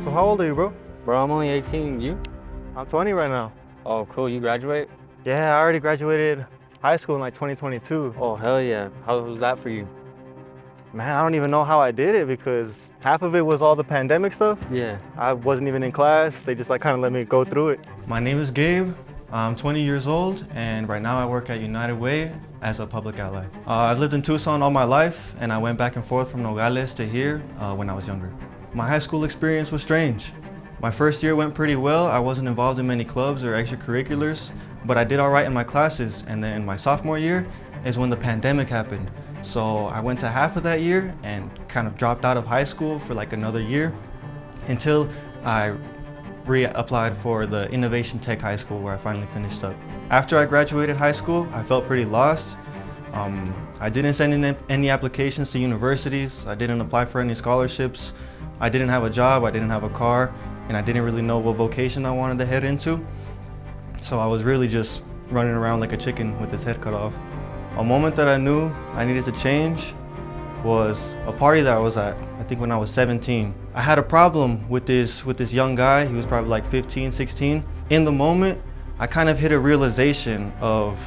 So how old are you, bro? Bro, I'm only 18. You? I'm 20 right now. Oh, cool. You graduate? Yeah, I already graduated high school in like 2022. Oh, hell yeah. How was that for you? Man, I don't even know how I did it because half of it was all the pandemic stuff. Yeah. I wasn't even in class. They just like kind of let me go through it. My name is Gabe. I'm 20 years old, and right now I work at United Way as a public ally. I've lived in Tucson all my life, and I went back and forth from Nogales to here when I was younger. My high school experience was strange. My first year went pretty well. I wasn't involved in many clubs or extracurriculars, but I did all right in my classes. And then my sophomore year is when the pandemic happened. So I went to half of that year and kind of dropped out of high school for like another year until I reapplied for the Innovation Tech High School where I finally finished up. After I graduated high school, I felt pretty lost. I didn't send in any applications to universities. I didn't apply for any scholarships. I didn't have a job, I didn't have a car, and I didn't really know what vocation I wanted to head into. So I was really just running around like a chicken with its head cut off. A moment that I knew I needed to change was a party that I was at, I think when I was 17. I had a problem with this young guy. He was probably like 15, 16. In the moment, I kind of hit a realization of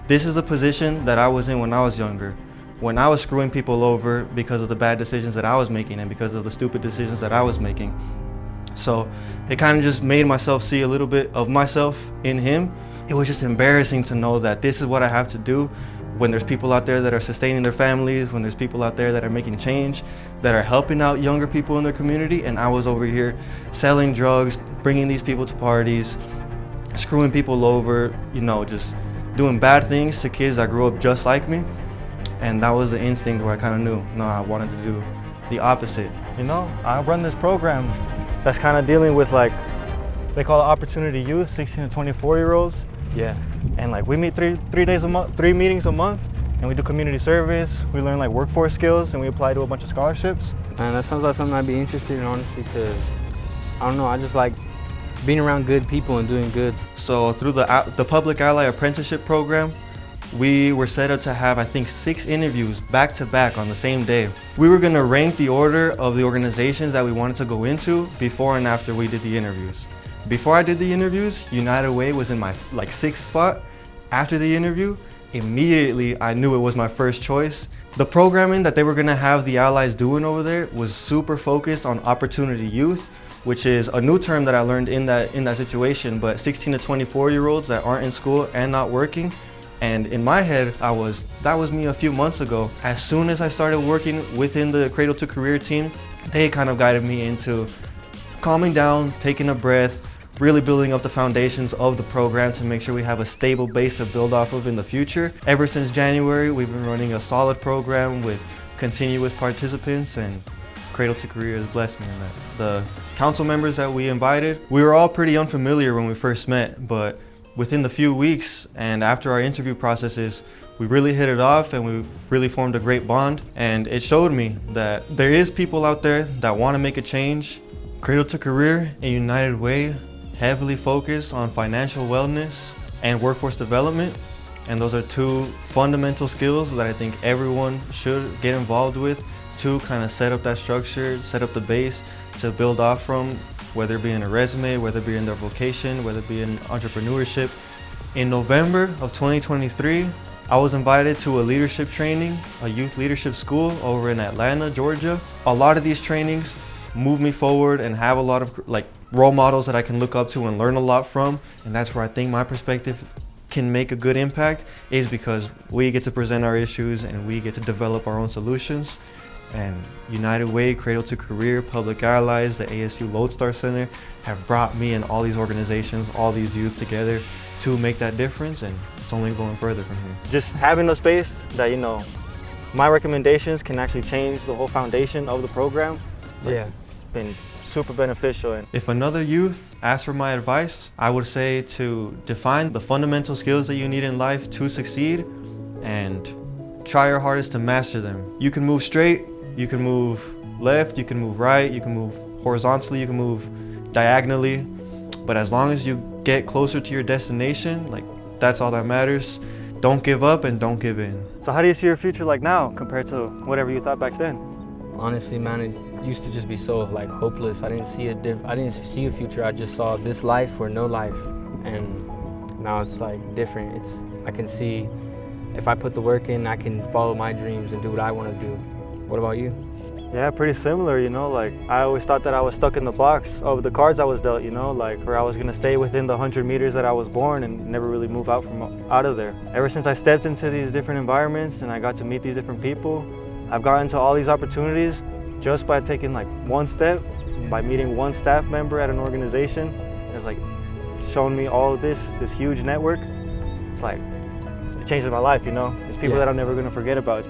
this is the position that I was in when I was younger, when I was screwing people over because of the bad decisions that I was making and because of the stupid decisions that I was making. So it kind of just made myself see a little bit of myself in him. It was just embarrassing to know that this is what I have to do when there's people out there that are sustaining their families, when there's people out there that are making change, that are helping out younger people in their community, and I was over here selling drugs, bringing these people to parties, screwing people over, you know, just doing bad things to kids that grew up just like me. And that was the instinct where I kind of knew, no, I wanted to do the opposite. You know, I run this program that's kind of dealing with like, they call it opportunity youth, 16 to 24-year-olds. Yeah. And like we meet three meetings a month, and we do community service. We learn like workforce skills, and we apply to a bunch of scholarships. Man, that sounds like something I'd be interested in, honestly, because I don't know, I just like being around good people and doing good. So through the Public Ally Apprenticeship Program, we were set up to have, I think, 6 interviews back to back on the same day. We were gonna rank the order of the organizations that we wanted to go into before and after we did the interviews. Before I did the interviews, United Way was in my like 6th spot. After the interview, immediately I knew it was my first choice. The programming that they were gonna have the allies doing over there was super focused on opportunity youth, which is a new term that I learned in that situation, but 16 to 24-year-olds that aren't in school and not working. And in my head, that was me a few months ago. As soon as I started working within the Cradle to Career team, they kind of guided me into calming down, taking a breath, really building up the foundations of the program to make sure we have a stable base to build off of in the future. Ever since January, we've been running a solid program with continuous participants, and Cradle to Career has blessed me in that. The council members that we invited, we were all pretty unfamiliar when we first met, but within the few weeks and after our interview processes, we really hit it off and we really formed a great bond. And it showed me that there is people out there that want to make a change. Cradle to Career and United Way heavily focus on financial wellness and workforce development. And those are 2 fundamental skills that I think everyone should get involved with to kind of set up that structure, set up the base to build off from, whether it be in a resume, whether it be in their vocation, whether it be in entrepreneurship. In November of 2023, I was invited to a leadership training, a youth leadership school over in Atlanta, Georgia. A lot of these trainings move me forward and have a lot of like role models that I can look up to and learn a lot from. And that's where I think my perspective can make a good impact, is because we get to present our issues and we get to develop our own solutions. And United Way, Cradle to Career, Public Allies, the ASU Lodestar Center have brought me and all these organizations, all these youth together to make that difference, and it's only going further from here. Just having a space that, you know, my recommendations can actually change the whole foundation of the program. Yeah. It's been super beneficial. And if another youth asks for my advice, I would say to define the fundamental skills that you need in life to succeed and try your hardest to master them. You can move straight, you can move left, you can move right, you can move horizontally, you can move diagonally, but as long as you get closer to your destination, like, that's all that matters. Don't give up and don't give in. so how do you see your future like now compared to whatever you thought back then? Honestly, man, it used to just be so like hopeless. I didn't see a future. I just saw this life or no life, and now it's like different. I can see if I put the work in, I can follow my dreams and do what I want to do. What about you? Yeah, pretty similar, you know, like I always thought that I was stuck in the box of the cards I was dealt, you know, like where I was gonna stay within the 100 meters that I was born and never really move out of there. Ever since I stepped into these different environments and I got to meet these different people, I've gotten to all these opportunities just by taking like one step, by meeting one staff member at an organization. It's like shown me all of this huge network. It's like, it changed my life, you know. It's people that I'm never gonna forget about.